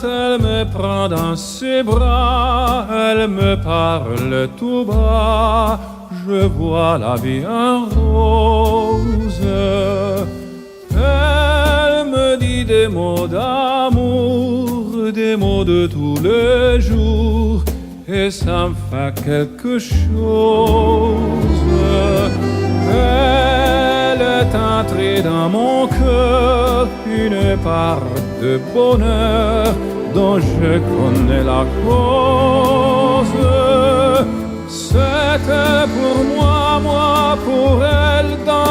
elle me prend dans ses bras, elle me parle tout bas, je vois la vie en rose. Elle me dit des mots d'amour, des mots de tous les jours, et ça me fait quelque chose. Elle est entrée dans mon cœur, une part de bonheur dont je connais la cause. C'était pour moi, moi pour elle, dans